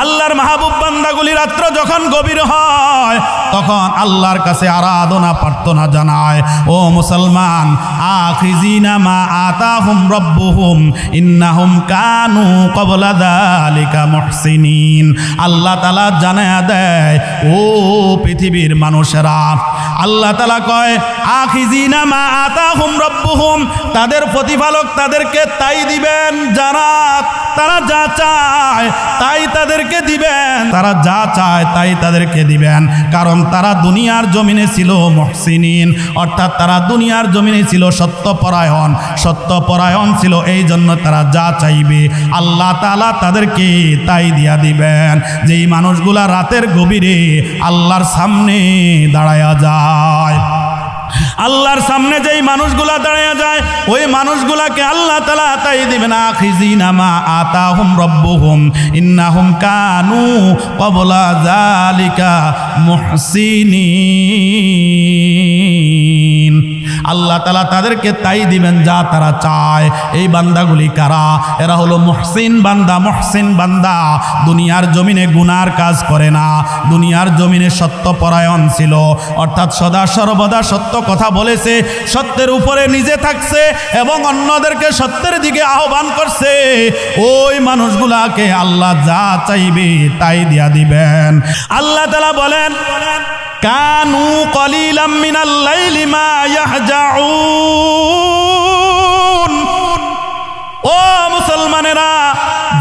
আল্লাহর মাহবুব বান্দাগুলি রাত্র যখন গভীর হয় তখন আল্লাহর কাছে আরাধনা প্রার্থনা জানায়। ও মুসলমান, আখিজিনা মা আতাহুম রব্বুহুম ইন্নাহুম কানু ক্বাবলা যালিকা মুহসিনিন। আল্লাহ তাআলা জানায়া দেয়, ও পৃথিবীর মানুষেরা, আল্লাহ তাআলা কয় আখিজিনা মা আতাহুম রব্বুহুম, তাদের প্রতিপালক তাদেরকে তাই দিবেন তারা যা চায় তাই তাদেরকে দিবেন, তারা যা চায় তাই তাদেরকে দিবেন। কারণ তারা দুনিয়ার জমিনে ছিল মুহসিনিন, অর্থাৎ তারা দুনিয়ার জমিনে ছিল সত্যপরায়ণ ছিল, এই জন্য তারা যা চাইবে আল্লাহ তাআলা তাদেরকে তাই দিয়া দিবেন। যেই মানুষগুলা রাতের গভীরে আল্লাহর সামনে দাঁড়ায়া যায়, আল্লাহর সামনে যেই মানুষগুলা দাঁড়ায়া যায় ওই মানুষগুলাকে আল্লাহ তাআলা তাই দিবেন। আখিজিনা মা আতাহুম রব্বুহুম ইন্নাহুম কানু ক্বাবলা যালিকা মুহসিনিন। আল্লাহ তাআলা তাদেরকে তাই দিবেন যা তারা চায়। এই বান্দাগুলি কারা? এরা হলো মুহসিন বান্দা, দুনিয়ার জমিনে গুনার কাজ করে না, দুনিয়ার জমিনে সত্যপরায়ণ ছিল, অর্থাৎ সদা সর্বদা সত্য কথা বলেছে, সত্যের উপরে নিজে থাকছে এবং অন্যদেরকে সত্যের দিকে আহ্বান করছে। ওই মানুষগুলাকে আল্লাহ যা চাইবে তাই দিয়া দিবেন। আল্লাহ তাআলা বলেন কানু কলিলাম মিনাল লাইলি মা ইয়াহজাউন। ও মুসলমানেরা,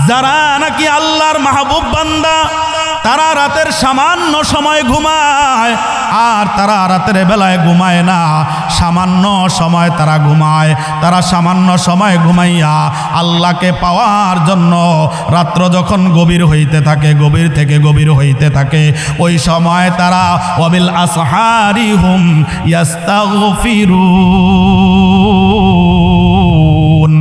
যারা নাকি আল্লাহর মাহবুব বান্দা তারা রাতের সামান্য সময় ঘুমায়, আর তারা রাতের বেলায় ঘুমায় না, সামান্য সময় তারা ঘুমায়। তারা সামান্য সময় ঘুমাইয়া আল্লাহকে পাওয়ার জন্য রাত্র যখন গভীর হইতে থাকে, গভীর থেকে গভীর হইতে থাকে, ওই সময় তারা ওয়াবিল আসহারি হুম ইয়াস্তাগফিরুন,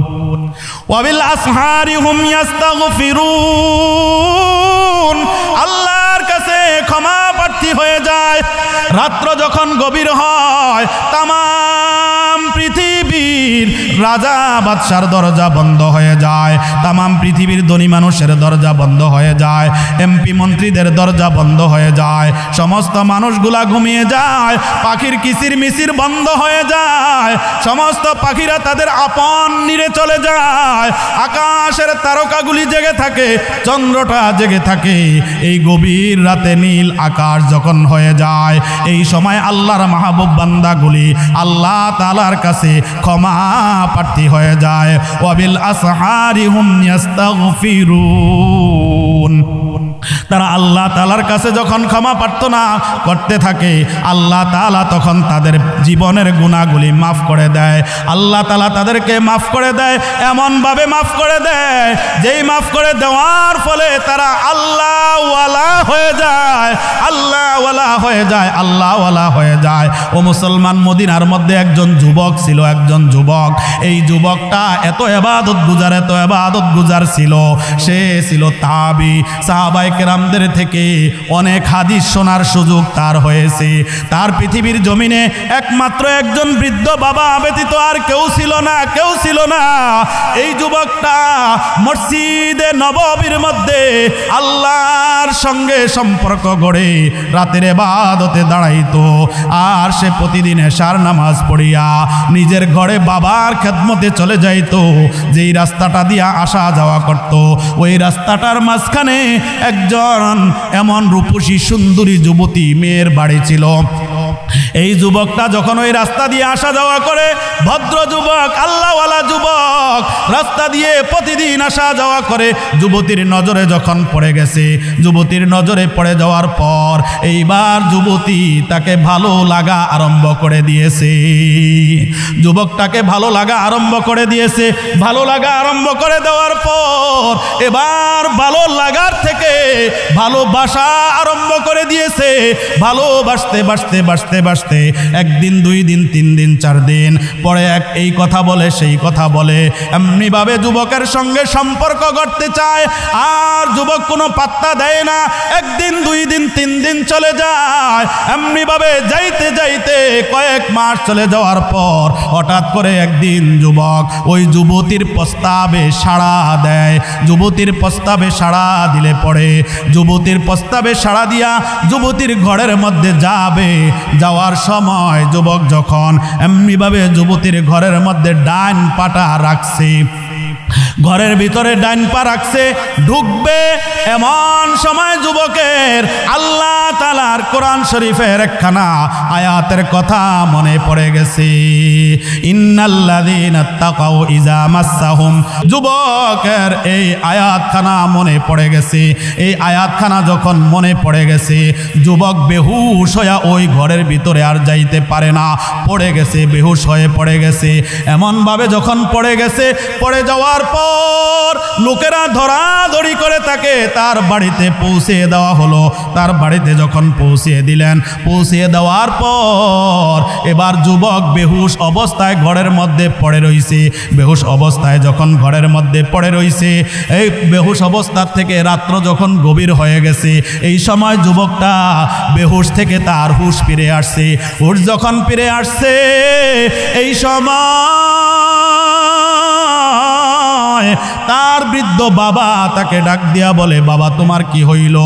ওয়াবিল আসহারি হুম ইয়াস্তাগফিরুন, আল্লাহর কাছে ক্ষমা প্রার্থী হয়ে যায়। রাত্র যখন গভীর হয় তামাম পৃথিবীর রাজা বাদশার দরজা বন্ধ হয়ে যায়, তামাম পৃথিবীর ধনী মানুষের দরজা বন্ধ হয়ে যায়, এমপি মন্ত্রীদের দরজা বন্ধ হয়ে যায়, সমস্ত মানুষগুলা ঘুমিয়ে যায়, পাখির কিচির মিচির বন্ধ হয়ে যায়, সমস্ত পাখিরা তাদের আপন নিরে চলে যায়, আকাশের তারকাগুলি জেগে থাকে, চন্দ্রটা জেগে থাকে। এই গভীর রাতে নীল আকাশ যখন হয়ে যায়, এই সময় আল্লাহর মাহবুব বান্দাগুলি আল্লাহ তাআলার কাছে ক্ষমা প্রার্থী হয়ে যায়। ওয়াবিল আসহারি হুম ইয়াস্তাগফিরুন, তারা আল্লাহ তাআলার কাছে যখন ক্ষমা প্রার্থনা করতে থাকে আল্লাহ তাআলা তখন তাদের জীবনের গুনাহগুলি মাফ করে দেয়। আল্লাহ তাআলা তাদেরকে মাফ করে দেয়, এমনভাবে মাফ করে দেয় যেই মাফ করে দেওয়ার ফলে তারা আল্লাহওয়ালা হয়ে যায়, আল্লাহওয়ালা হয়ে যায়, আল্লাহওয়ালা হয়ে যায়। ও মুসলমান, মদিনার মধ্যে একজন যুবক ছিল, একজন যুবক। এই যুবকটা এত ইবাদত গুজার ছিল, সে ছিল তাবি, সাহাবায়ে কেরামদের থেকে অনেক হাদিস শোনার সুযোগ তার হয়েছে। তার পৃথিবীর জমিনে একমাত্র একজন বৃদ্ধ বাবা ব্যতীত আর কেউ ছিল না। এই যুবকটা মসজিদে নববীর মধ্যে আল্লাহর সঙ্গে সম্পর্ক গড়ে রাতের ইবাদতে দাঁড়াইতো, আর সে প্রতিদিন এশার নামাজ পড়িয়া নিজের ঘরে বাবার খেদমতে চলে যাইতো। যেই রাস্তাটা দিয়া আসা যাওয়া করত, ওই রাস্তাটার মাঝখানে একজন এমন রূপসী সুন্দরী যুবতী মেয়ের বাড়ি ছিল। এই যুবকটা যখন ওই রাস্তা দিয়ে আসা যাওয়া করে, ভদ্র যুবক, আল্লাহওয়ালা যুবক, রাস্তা দিয়ে প্রতিদিন আসা যাওয়া করে, যুবতীর নজরে যখন পড়ে গেছে, যুবতীর নজরে পড়ে যাওয়ার পর এইবার যুবতী তাকে ভালো লাগা আরম্ভ করে দিয়েছে। যুবকটাকে ভালো লাগা আরম্ভ করে দিয়েছে। ভালো লাগা আরম্ভ করে দেওয়ার পর এবার ভালো লাগার থেকে ভালোবাসা আরম্ভ করে দিয়েছে। ভালোবাসতে বাসতে বাসতে বাসতে একদিন, দুই দিন, তিন দিন, চার দিন পরে এই কথা বলে সেই কথা বলে, এমনিভাবে যুবকের সঙ্গে সম্পর্ক গড়তে চায়, আর যুবক কোনো পাত্তা দেয় না। একদিন, দুই দিন, তিন দিন চলে যায়। এমনিভাবে যাইতে যাইতে কয়েক মাস চলে যাওয়ার পর হঠাৎ করে একদিন যুবক ওই যুবতীর প্রস্তাবে সাড়া দেয়। যুবতীর প্রস্তাবে সাড়া দিলে পরে যুবতীর প্রস্তাবে সাড়া দিয়া যুবতীর ঘরের মধ্যে যাবে। যাওয়ার সময় যুবক যখন এমনিভাবে যুবতীর ঘরের মধ্যে ডান পাটা রাখছে, ঘরের ভিতরে ডাইন পা রাখছে, ঢুকবে এমন সময় যুবকের আল্লাহ তাআলার কোরআন শরীফের একখানা আয়াতের কথা মনে পড়ে গেছে। ইন্নাল্লাযীনা তাকাউ ইযা মাসসাহুম, যুবকের এই আয়াতখানা মনে পড়ে গেছে। এই আয়াতখানা যখন মনে পড়ে গেছে, যুবক বেহুশ হয়ে ওই ঘরের ভিতরে আর যাইতে পারে না, পড়ে গেছে, বেহুশ হয়ে পড়ে গেছে। এমনভাবে যখন পড়ে গেছে, পড়ে যাওয়ার পর লোকেরা ধরাধরি করে তাকে তার বাড়িতে পৌঁছে দেওয়া হলো। তার বাড়িতে যখন পৌঁছে দিলেন, পৌঁছে দেওয়ার পর এবার যুবক বেহুশ অবস্থায় ঘরের মধ্যে পড়ে রইছে। বেহুশ অবস্থায় যখন ঘরের মধ্যে পড়ে রইছে, এই বেহুশ অবস্থার থেকে রাত্র যখন গভীর হয়ে গেছে, এই সময় যুবকটা বেহুশ থেকে তার হুশ ফিরে আসছে। হুশ যখন ফিরে আসছে, এই সময় তার বৃদ্ধ বাবা তাকে ডাক দিয়া বলে, বাবা তোমার কি হইল?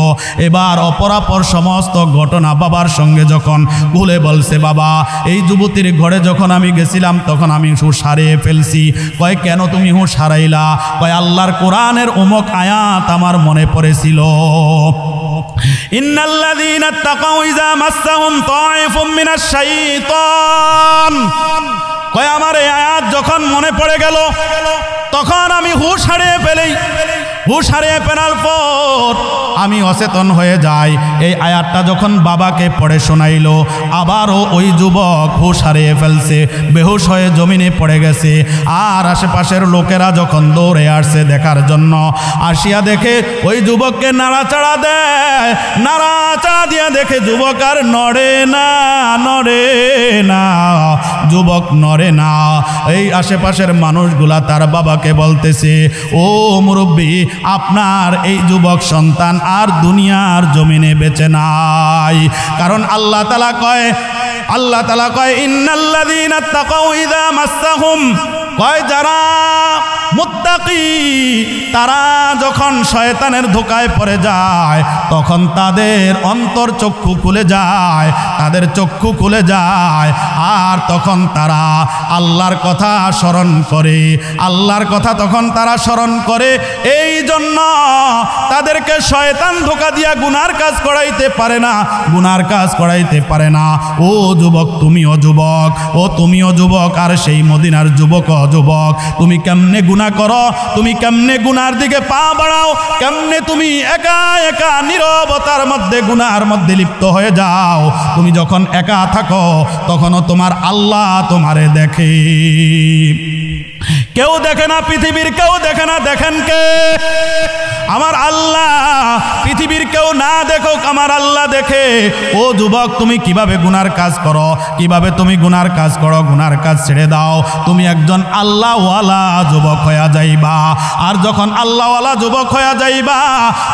এবার অপরাপর সমস্ত ঘটনা বাবার সঙ্গে যখন খুলে বলছে, বাবা এই যুবতীর ঘরে যখন আমি গেছিলাম তখন আমি হুঁশ হারিয়ে ফেলছি। কয় কেন তুমি হুঁশ হারাইলা? কয় আল্লাহর কোরআনের অমুক আয়াত আমার মনে পড়েছিল। ইন্নাল্লাযীনা তাকাউ ইযা মাসসাহুম তায়ফুম মিনাশ শাইতান, কয় আমার এই আয়াত যখন মনে পড়ে গেল তখন আমি হুঁশ হারিয়ে ফেলি। হুঁশ হারিয়ে ফেলার পর আমি অচেতন হয়ে যাই। এই আয়াতটা যখন বাবাকে পড়ে শোনাইল, আবারও ওই যুবক হুঁশ হারিয়ে ফেলছে, বেহুশ হয়ে জমিনে পড়ে গেছে। আর আশেপাশের লোকেরা যখন দৌড়ে আসছে দেখার জন্য, আসিয়া দেখে ওই যুবককে নাড়াচাড়া দেয়। নাড়াচাড়া দিয়া দেখে যুবক আর নড়ে না, নড়ে না, যুবক নড়ে না। এই আশেপাশের মানুষগুলা তার বাবাকে বলতেছে, ও মুরব্বী, আপনার এই যুবক সন্তান আর দুনিয়ার জমিনে বেঁচে নাই। কারণ আল্লাহ তাআলা কয় ইন্নাল্লাযীনা তাকাউ ইযা মাসসাহুম, কয় যারা মুত্তাকি তারা যখন শয়তানের ধোকায় পড়ে যায় তখন তাদের অন্তর চক্ষু খুলে যায়, তাদের চক্ষু খুলে যায়। আর তখন তারা আল্লাহর কথা স্মরণ করে, আল্লাহর কথা তখন তারা স্মরণ করে। এই জন্য তাদেরকে শয়তান ধোকা দিয়া গুনার কাজ করাইতে পারে না, গুনার কাজ করাইতে পারে না। ও যুবক, তুমিও যুবক, ও তুমিও যুবক, আর সেই মদিনার যুবক যুবক, তুমি কেমনে গুনাহ করো, তুমি কেমনে গুনার দিকে পা বাড়াও, কেমনে তুমি একা একা নীরবতার মধ্যে গুনার মধ্যে লিপ্ত হয়ে যাও। তুমি যখন একা থাকো তখনও তোমার আল্লাহ তোমারে দেখে। কেউ দেখে না, পৃথিবীর কেউ দেখে না, দেখেন কে? আমার আল্লাহ। পৃথিবীর কেউ না দেখুক, আমার আল্লাহ দেখে। ও যুবক, তুমি কিভাবে গুনার কাজ করো, কিভাবে তুমি গুনার কাজ করো, গুনার কাজ ছেড়ে দাও, তুমি একজন আল্লাহওয়ালা যুবক হয়ে যাইবা। আর যখন আল্লাহওয়ালা যুবক হয়ে যাইবা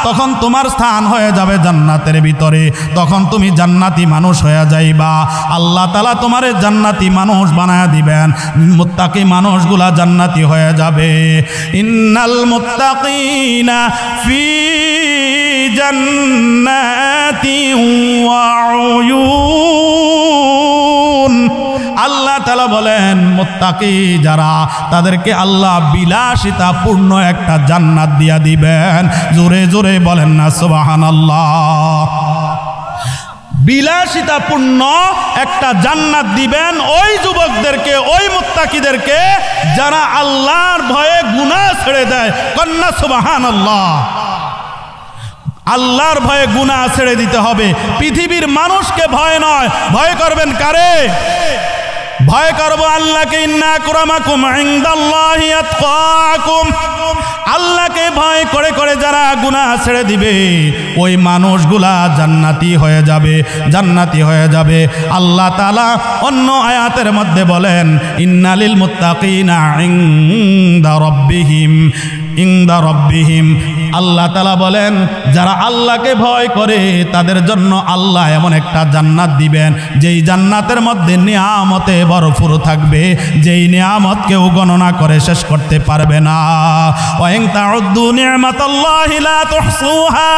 তখন তোমার স্থান হয়ে যাবে জান্নাতের ভিতরে, তখন তুমি জান্নাতি মানুষ হয়ে যাইবা। আল্লাহ তাআলা তোমারে জান্নাতি মানুষ বানায় দিবেন, মুত্তাকি মানুষগুলা জান্নাতি হয়ে যাবে। ইন্নাল মুত্তাকিনা ফি জান্নাতি ওয়া উয়ুন। আল্লাহ তাআলা বলেন, মুত্তাকি যারা, তাদেরকে আল্লাহ বিলাসিতা পূর্ণ একটা জান্নাত দিয়া দিবেন। জোরে জোরে বলেন না সুবহানাল্লাহ। বিলাসিতাপূর্ণ একটা জান্নাত দিবেন ওই যুবকদেরকে, ওই মুত্তাকিদেরকে যারা আল্লাহর ভয়ে গুনাহ ছেড়ে দেয়। কন্যা সুবহানাল্লাহ। আল্লাহর ভয়ে গুনাহ ছেড়ে দিতে হবে। পৃথিবীর মানুষকে ভয় নয়, ভয় করবেন কারে? ভয় করবো আল্লাহকে। ইন্না আকরামাকুম ইনদাল্লাহি আতকাকুম। আল্লাহকে ভয় করে করে যারা গুনাহ ছেড়ে দিবে ওই মানুষগুলা জান্নাতি হয়ে যাবে, জান্নাতি হয়ে যাবে। আল্লাহ তাআলা অন্য আয়াতের মধ্যে বলেন, ইন্নালিল মুত্তাকিনা ইনদা রাব্বিহিম ইনদা রাব্বিহিম। আল্লাহ তাআলা বলেন যারা আল্লাহকে ভয় করে তাদের জন্য আল্লাহ এমন একটা জান্নাত দিবেন যেই জান্নাতের মধ্যে নিয়ামতে ভরপুর থাকবে, যেই নিয়ামত কেউ গণনা করে শেষ করতে পারবে না। ওয়া ইন তাউদ্দু নি'মাতাল্লাহি লা তুহসুহা।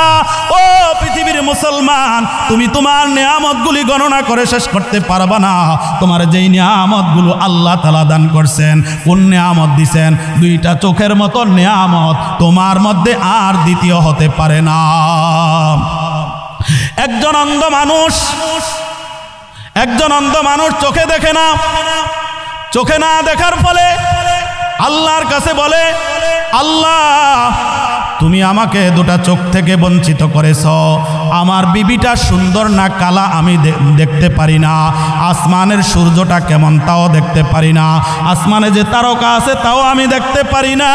ও পৃথিবীর মুসলমান, তুমি তোমার নিয়ামতগুলি গণনা করে শেষ করতে পারবে না। তোমার যেই নিয়ামতগুলো আল্লাহ তাআলা দান করছেন, কোন নিয়ামত দিবেন? দুইটা চোখের মতো নিয়ামত তোমার মধ্যে আর দ্বিতীয় হতে পারে না। একজন অন্ধ মানুষ চোখে দেখে না, চোখে না দেখার ফলে আল্লাহর কাছে বলে, আল্লাহ তুমি আমাকে দুটা চোখ থেকে বঞ্চিত করেছ। আমার বিবিটা সুন্দর না কালা আমি দেখতে পারি না, আসমানের সূর্যটা কেমন তাও দেখতে পারি না, আসমানে যে তারকা আছে তাও আমি দেখতে পারি না,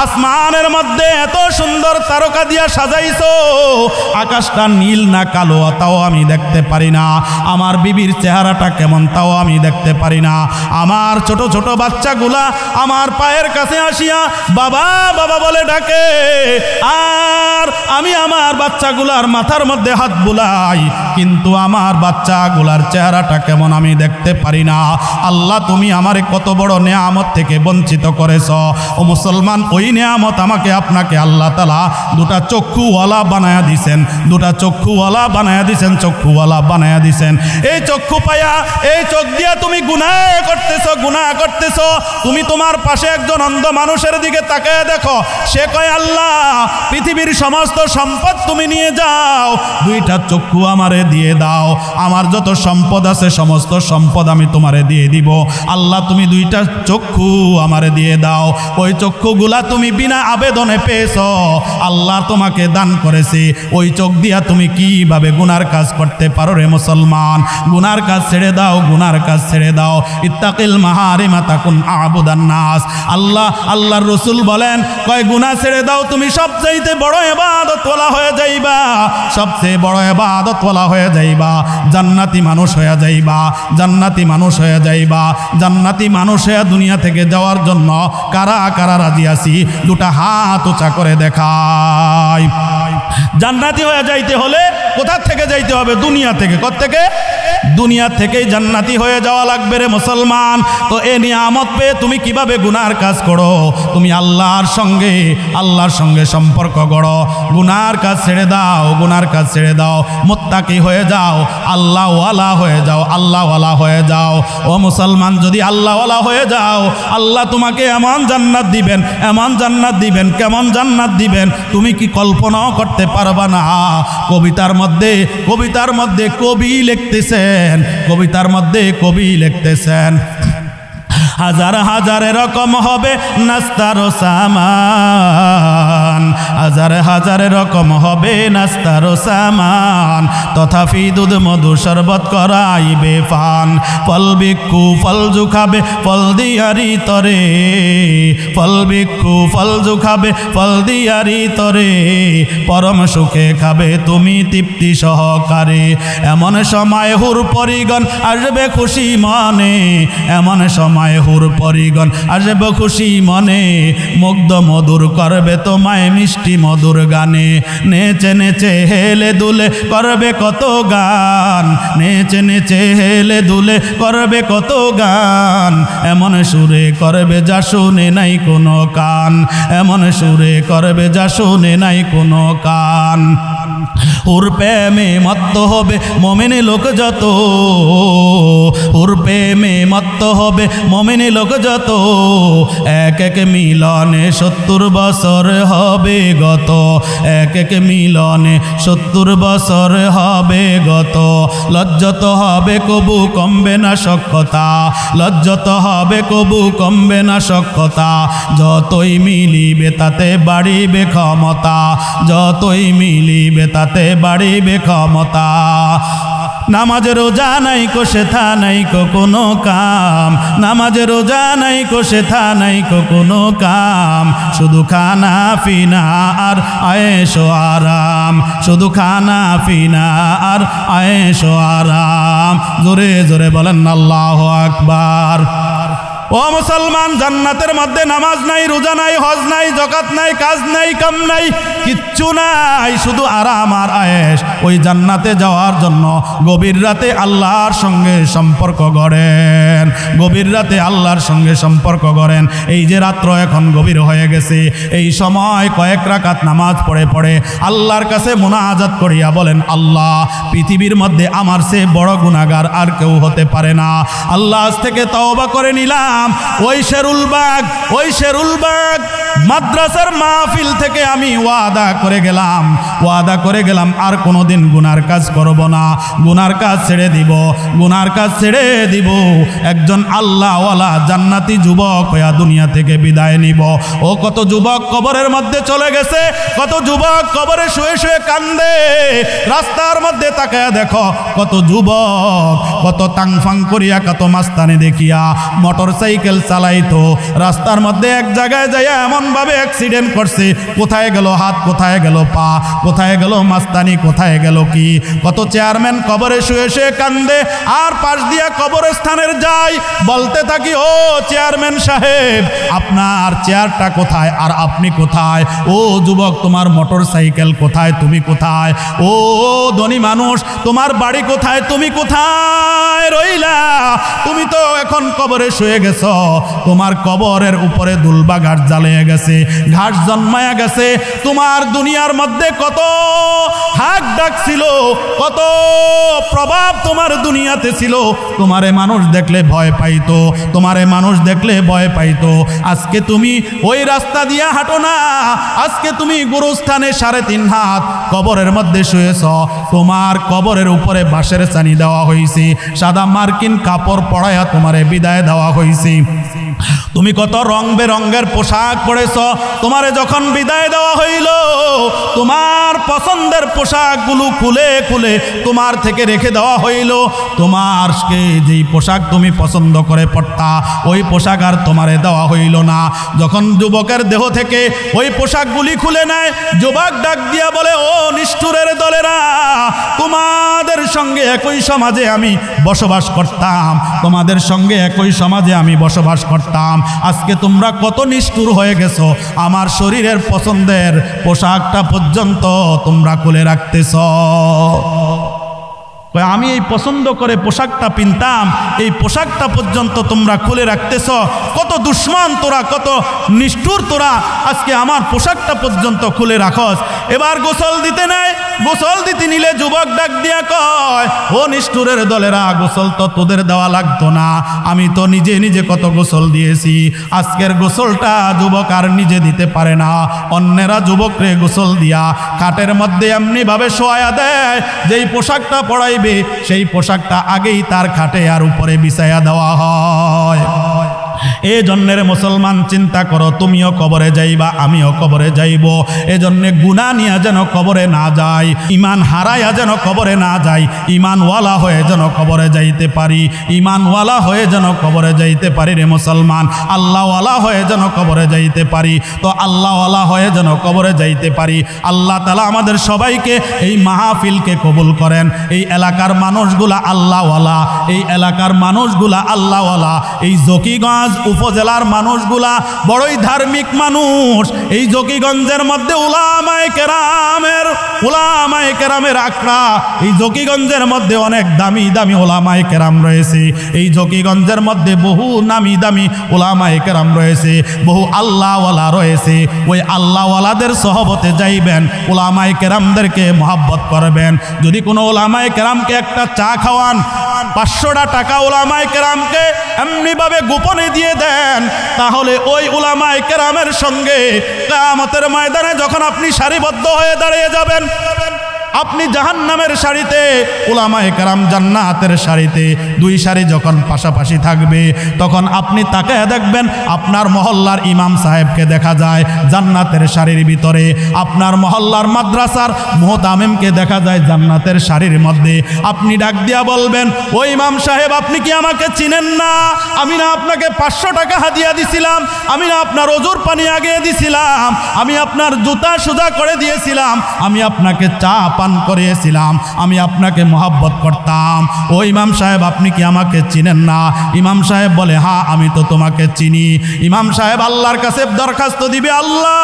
আসমানের মধ্যে এত সুন্দর তারকা দিয়া সাজাইছো, আকাশটা নীল না কালো তাও আমি দেখতে পারি না, আমার বিবির চেহারাটা কেমন তাও আমি দেখতে পারি না। আমার ছোট ছোট বাচ্চাগুলা আমার পায়ের কাছে আসিয়া বাবা বাবা বলে ডাকে, আর আমি আমার বাচ্চাগুলার মাথার মধ্যে হাত বুলাই, কিন্তু আমার বাচ্চাগুলার চেহারাটা কেমন আমি দেখতে পারি না। আল্লাহ তুমি আমারে কত বড় নিয়ামত থেকে বঞ্চিত করেছ। ও মুসলমান, ওই নিয়ামত আমাকে আপনাকে আল্লাহ তাআলা দুটা চক্ষুওয়ালা বানায়া দিছেন, দুটা চক্ষুওয়ালা বানায়া দিছেন, চক্ষুওয়ালা বানায়া দিছেন। এই চক্ষু পায়া, এই চোখ দিয়া তুমি গুনাহ করতেছো। তুমি তোমার পাশে একজন অন্ধ মানুষের দিকে তাকায় দেখো, সে কয় আল্লাহ পৃথিবীর সমস্ত সম্পদ তুমি নিয়ে যাও, দুইটা চক্ষু আমারে দিয়ে দাও, আমার যত সম্পদ আছে সমস্ত সম্পদ আমি তোমারে দিয়ে দিব। আল্লাহ তুমি দুইটা চক্ষু আমারে দিয়ে দাও। ওই চক্ষুগুলা তুমি বিনা আবেদনে পেয়েছো, আল্লাহ তোমাকে দান করেছে। ওই চোখ দিয়া তুমি কিভাবে গুনার কাজ করতে পারো রে মুসলমান? গুনার কাজ ছেড়ে দাও, গুনার কাজ ছেড়ে দাও। ইত্তাকিল মাহারিমা তাকুন আবুদান নাস। আল্লাহর রাসূল বলেন, কয় গুনাহ ছেড়ে দাও, তুমি সবচেয়ে বড় ইবাদতওয়ালা হয়ে যাইবা, সবচেয়ে বড় ইবাদতওয়ালা হয়ে যাইবা, জান্নাতি মানুষ হয়ে যাইবা, জান্নাতি মানুষ হয়ে যাইবা। জান্নাতি মানুষ হয়ে দুনিয়া থেকে যাওয়ার জন্য কারা কারা রাজি আছি? দুটা হাত উঁচা করে দেখাই। জান্নাতি হয়ে যাইতে হলে কোথা থেকে যাইতে হবে? দুনিয়া থেকে। কোত্থেকে? দুনিয়া থেকেই জান্নাতি হয়ে যাওয়া লাগবে রে মুসলমান। তো এ নিয়ামত পেয়ে তুমি কিভাবে গুনার কাজ করো? তুমি আল্লাহর সঙ্গে সম্পর্ক গড়ো, গুনার কাজ ছেড়ে দাও, গুনার কাজ ছেড়ে দাও, মুত্তাকি হয়ে যাও, আল্লাহওয়ালা হয়ে যাও, আল্লাহওয়ালা হয়ে যাও। ও মুসলমান, যদি আল্লাহওয়ালা হয়ে যাও, আল্লাহ তোমাকে এমন জান্নাত দিবেন, এমন জান্নাত দিবেন, কেমন জান্নাত দিবেন তুমি কি কল্পনাও করতে পারবা না। কবিতার মধ্যে কবি লিখতেছেন, হাজার হাজার রকম হবে নাস্তার সামান, হাজার হাজার রকম হবে নাস্তার সামান, তথাপি দুধ মধু শরবত করাইবে পান। ফল ভিক্ষু ফল জুখাবে ফল দিয়ারি তরে, ফল ভিক্ষু ফল জুখাবে ফল দিয়ারি তরে, পরম সুখে খাবে তুমি তৃপ্তি সহকারে। এমন সময় হুর পরিগণ আসবে খুশি মনে, এমন সময় হুর পরিগণ আসবে খুশি মনে, মুগ্ধ মধুর করবে তোমায় মিষ্টি মধুর গানে। নেচে নেচে হেলে দুলে করবে কত গান, নেচে নেচে হেলে দুলে করবে কত গান, এমন সুরে করবে যা শুনে নাই কোনো কান, এমন সুরে করবে যা শুনে নাই কোনো কান। হুর প্রেমে মত্ত হবে মুমিন লোক যত, হুর প্রেমে মত্ত হবে মুমিন লোক যত, এক এক মিলনে 70 বছর হবে গত, এক এক মিলনে 70 বছর হবে গত। লজ্জত হবে কবু কমবে না সখ্যতা, লজ্জত হবে কবু কমবে না সখ্যতা, যতই মিলিবে তাতে বাড়িবে ক্ষমতা, যতই মিলিবে তাতে বাড়িবে ক্ষমতা। নামাজ রোজা নাই কো সেথা নাই কো কোনো কাম, নামাজ রোজা নাই কো সেথা নাই কো কোনো কাম, শুধু খানা পিনা আর আয়েশো আরাম, শুধু খানা পিনা আর আয়েশো আরাম। জোরে জোরে বলেন আল্লাহু আকবার। ও মুসলমান, জান্নাতের মধ্যে নামাজ নাই, রোজা নাই, হজ নাই, যাকাত নাই, কাজ নাই, কাম নাই, কিচ্ছু নাই, শুধু আরাম আর আয়েশ। ওই জান্নাতে যাওয়ার জন্য গভীর রাতে আল্লাহর সঙ্গে সম্পর্ক গড়েন, গভীর রাতে আল্লাহর সঙ্গে সম্পর্ক গড়েন। এই যে রাত্র এখন গভীর হয়ে গেছে, এই সময় কয়েক রাকাত নামাজ পড়ে পড়ে আল্লাহর কাছে মুনাজাত করিয়া বলেন, আল্লাহ, পৃথিবীর মধ্যে আমার চেয়ে বড় গুনাহগার আর কেউ হতে পারে না। আল্লাহ আজ থেকে তওবা করে নিলাম, ওই শেরুলবাগ মাদ্রাসার মাহফিল থেকে আমি ওয়াদা করে গেলাম আর কোনোদিন গুনার কাজ করব না, গুনার কাজ ছেড়ে দিব, একজন আল্লাহওয়ালা জান্নাতি যুবক হইয়া দুনিয়া থেকে বিদায় নিব। ও কত যুবক কবরের মধ্যে চলে গেছে, কত যুবক কবরে শুয়ে শুয়ে কান্দে। রাস্তার মধ্যে তাকায়া দেখো কত যুবক, কত তাংফাং করিয়া, কত মাস্তানি দেখিয়া মোটর সাইকেল চালাইতো, রাস্তার মধ্যে এক জায়গায় যাইয়া এমন ভাবে অ্যাক্সিডেন্ট করছে, কোথায় গেল হাত, কোথায় গেল পা, কোথায় গেল মাস্তানি, কোথায় গেল কি। কত চেয়ারম্যান কবরে শুয়ে শুয়ে কান্দে, আর পাশ দিয়া কবরস্থানের যাই, বলতে থাকি, ও চেয়ারম্যান সাহেব, আপনার চেয়ারটা কোথায় আর আপনি কোথায়? ও যুবক, তোমার মোটর সাইকেল কোথায়, তুমি কোথায়? ও ধনী মানুষ, তোমার বাড়ি কোথায়, তুমি কোথায় রইলা? তুমি তো এখন কবরে শুয়ে গেছ, তোমার কবরের উপরে দুলবা ঘাস জ্বালিয়ে গেছে, ঘাস জন্মায়া গেছে। তোমার দুনিয়ার মধ্যে কত হাক ডাক ছিল, কত প্রভাব তোমার দুনিয়াতে ছিল। তোমারে মানুষ দেখলে ভয় পাইতো, আজকে তুমি ওই রাস্তা দিয়া হাঁটো না, আজকে তুমি গুরুস্থানে 3.5 হাত কবরের মধ্যে শুয়েছ। তোমার কবরের উপরে বাঁশের চানি দেওয়া হয়েছে, সাদা মার্কিন কাপড় পরাইয়া তোমারে বিদায় দেওয়া হয়েছে। তুমি কত রং বেরঙের পোশাক পরেছ, তোমারে যখন বিদায় দেওয়া হইল, তোমার পছন্দের পোশাকগুলো খুলে খুলে তোমার থেকে রেখে দেওয়া হইল। তোমারকে যেই পোশাক তুমি পছন্দ করে পড়তা, ওই পোশাক আর তোমারে দেওয়া হইল না। যখন যুবকের দেহ থেকে ওই পোশাকগুলি খুলে নেয়, যুবক ডাক দিয়া বলে, ও নিষ্ঠুরের দলেরা, তোমাদের সঙ্গে একই সমাজে আমি বসবাস করতাম, তোমাদের সঙ্গে একই সমাজে আমি বসবাস করতাম, আজকে তোমরা কত নিষ্ঠুর হয়ে গেছো, আমার শরীরের পছন্দের পোশাকটা পর্যন্ত তোমরা খুলে রাখতেছ। আমি এই পছন্দ করে পোশাকটা পিনতাম, এই পোশাকটা পর্যন্ত তোমরা খুলে রাখতেছ। কত দুশ্মন তোরা, কত নিষ্ঠুর তোরা, আজকে আমার পোশাকটা পর্যন্ত খুলে রাখস। এবার গোসল দিতে নেয়, গোসল দিতে নিলে যুবক ডাক দিয়া কয়, ও নিষ্ঠুরের দলেরা, গোসল তো তোদের দেওয়া লাগতো না, আমি তো নিজে নিজে কত গোসল দিয়েছি। আজকের গোসলটা যুবক আর নিজে দিতে পারে না, অন্যেরা যুবকরে গোসল দিয়া খাটের মধ্যে এমনি ভাবে শোয়া দেয়, যেই পোশাকটা পরাইবে সেই পোশাকটা আগেই তার খাটে আর উপরে বিছায়া দেওয়া হয়। এই জন্যের মুসলমান চিন্তা করো, তুমিও কবরে যাইবা, আমিও কবরে যাইব। এজন্যে গুনাহ নিয়ে যেন কবরে না যাই, ইমান হারাইয়া যেন কবরে না যাই, ইমানওয়ালা হয়ে যেন কবরে যাইতে পারি, ইমানওয়ালা হয়ে যেন কবরে যাইতে পারি রে মুসলমান, আল্লাহওয়ালা হয়ে যেন কবরে যাইতে পারি। তো আল্লাহওয়ালা হয়ে যেন কবরে যাইতে পারি, আল্লাহ তাআলা আমাদের সবাইকে এই মাহফিলকে কবুল করেন। এই এলাকার মানুষগুলা আল্লাহওয়ালা, এই এলাকার মানুষগুলা আল্লাহওয়ালা, এই জকিগঞ্জ উপজেলার মানুষগুলা বড়ই ধার্মিক মানুষ। এই জকিগঞ্জের মধ্যে উলামায়ে কেরামের আখড়া, এই জকিগঞ্জের মধ্যে অনেক দামি দামি উলামায়ে কেরাম রয়েছে। এই জকিগঞ্জের মধ্যে বহু নামি দামি উলামায়ে কেরাম রয়েছে, বহু আল্লাহওয়ালা রয়েছে। ওই আল্লাহওয়ালাদের সহবতে যাইবেন, উলামায়ে কেরামদেরকে মহব্বত করবেন। যদি কোনো উলামায়ে কেরামকে একটা চা খাওয়ান, 500টা টাকা উলামায়ে কেরামকে এমনিভাবে গোপনে দিয়ে দেন, তাহলে ওই উলামায়ে কেরামের সঙ্গে কিয়ামতের ময়দানে যখন আপনি সারিবদ্ধ হয়ে দাঁড়িয়ে যাবেন, আপনি জাহান্নামের সারিতে, উলামায়ে কেরাম জান্নাতের সারিতে, 2 সারি যখন পাশাপাশি থাকবে, তখন আপনি তাকায় দেখবেন আপনার মহল্লার ইমাম সাহেবকে দেখা যায় জান্নাতের সারির ভিতরে, আপনার মহল্লার মাদ্রাসার মুহতামিমকে দেখা যায় জান্নাতের সারির মধ্যে। আপনি ডাক দিয়া বলবেন, ও ইমাম সাহেব, আপনি কি আমাকে চিনেন না? আমি না আপনাকে 500 টাকা হাদিয়া দিছিলাম, আমি না আপনার ওজুর পানি আগিয়ে দিছিলাম, আমি আপনার জুতা সোজা করে দিয়েছিলাম, আমি আপনাকে চা পান করিয়েছিলাম, আমি আপনাকে মহব্বত করতাম। ও ইমাম সাহেব, আপনি কি আমাকে চিনেন না? ইমাম সাহেব বলে, হ্যাঁ আমি তো তোমাকে চিনি। ইমাম সাহেব আল্লাহর কাছে দরখাস্ত দিবে, আল্লাহ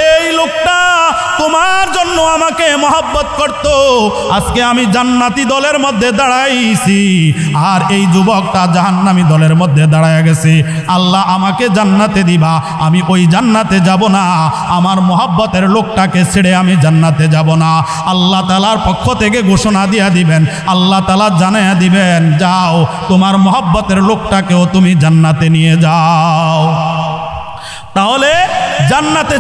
এই লোকটা তোমার জন্য আমাকে মহব্বত করত, আজকে আমি জান্নাতি দলের মধ্যে দাঁড়াইছি, আর এই যুবকটা জাহান্নামী দলের মধ্যে দাঁড়ায় গেছে। আল্লাহ আমাকে জান্নাতে দিবা, আমি ওই জান্নাতে যাব না, আমার মহব্বতের লোকটাকে ছেড়ে আমি জান্নাতে যাব না। আল্লাহ তাআলার পক্ষ থেকে ঘোষণা দিয়া দিবেন, আল্লাহ তাআলা জানাইয়া দিবেন, যাও তোমার মহব্বতের লোকটাকেও তুমি জান্নাতে নিয়ে যাও। তাহলে জান্নাতে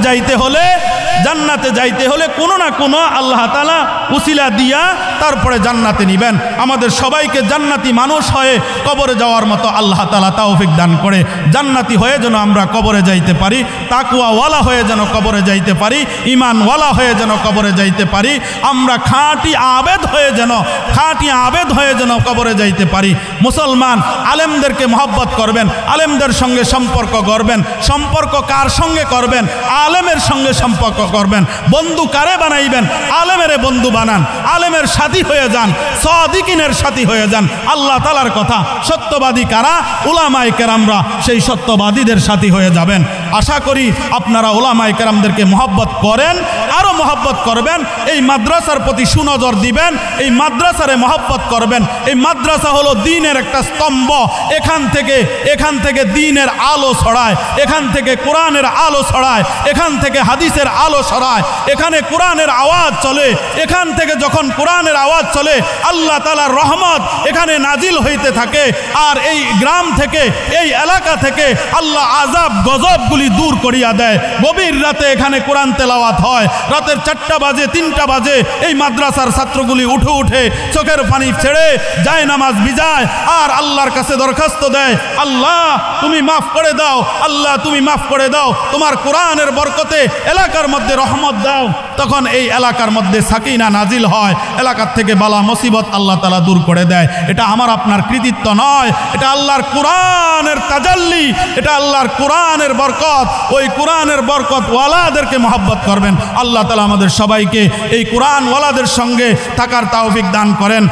যাইতে হলে কোনো না কোনো আল্লাহ তাআলা উসিলা দিয়া তারপরে জান্নাতে নিবেন। আমাদের সবাইকে জান্নাতি মানুষ হয়ে কবরে যাওয়ার মতো আল্লাহ তাআলা তৌফিক দান করে জান্নাতি হয়ে যেন আমরা কবরে যাইতে পারি, তাকওয়াওয়ালা হয়ে যেন কবরে যাইতে পারি, ঈমানওয়ালা হয়ে যেন কবরে যাইতে পারি, আমরা খাঁটি আবেদ হয়ে যেন কবরে যাইতে পারি। মুসলমান আলেমদেরকে মহব্বত করবেন, আলেমদের সঙ্গে সম্পর্ক করবেন। সম্পর্ক কার সঙ্গে করবেন? আলেমের সঙ্গে সম্পর্ক করবেন। বন্ধু কারে বানাইবেন? আলেমের বন্ধু বানান, আলেমের সাথী হয়ে যান, সাদিকিনের সাথী হয়ে যান। আল্লাহ তাআলার কথা সত্যবাদী কারা? উলামায়ে কেরামরা, সেই সত্যবাদীদের সাথী হয়ে যাবেন। আশা করি আপনারা উলামায়ে কেরামদেরকে মহব্বত করেন, আরো মহব্বত করবেন। এই মাদ্রাসার প্রতি সুনজর দিবেন, এই মাদ্রাসারে মহব্বত করবেন। এই মাদ্রাসা হলো দ্বীনের একটা স্তম্ভ, এখান থেকে দ্বীনের আলো ছড়ায়, এখান থেকে কোরআনের আলো ছড়ায়, এখান থেকে হাদিসের আলো ছড়ায়, এখানে কোরআনের আওয়াজ চলে। এখান থেকে যখন কোরআনের আওয়াজ চলে, আল্লাহ তাআলার রহমত এখানে নাজিল হইতে থাকে। আর এই গ্রাম থেকে, এই এলাকা থেকে আল্লাহ আযাব গজবগুলি দূর করিয়া দেয়। গভীর রাতে এখানে কোরআন তেলাওয়াত হয়, রাতের 4টা বাজে 3টা বাজে এই মাদ্রাসার ছাত্রগুলি উঠে চোখের পানি ছেড়ে যায় নামাজ বিজায়, আর আল্লাহর কাছে দরখাস্ত দেয়, আল্লাহ তুমি মাফ করে দাও, আল্লাহ তুমি মাফ করে দাও, তোমার কোরআনের বরকতে এলাকার মধ্যে রহমত দাও। তখন এই এলাকার মধ্যে সাকিনা নাজিল হয়, এলাকার থেকে বালা মুসিবত আল্লাহ তাআলা দূর করে দেয়। এটা আমার আপনার কৃতিত্ব নয়, এটা আল্লাহর কোরআনের তাজাল্লি, এটা আল্লাহর কোরআনের বরকত। ওই কোরআনের বরকত ওয়ালাদেরকে মহব্বত করবেন। আল্লাহ তাআলা আমাদের সবাইকে এই কোরআন ওয়ালাদের সঙ্গে থাকার তৌফিক দান করেন।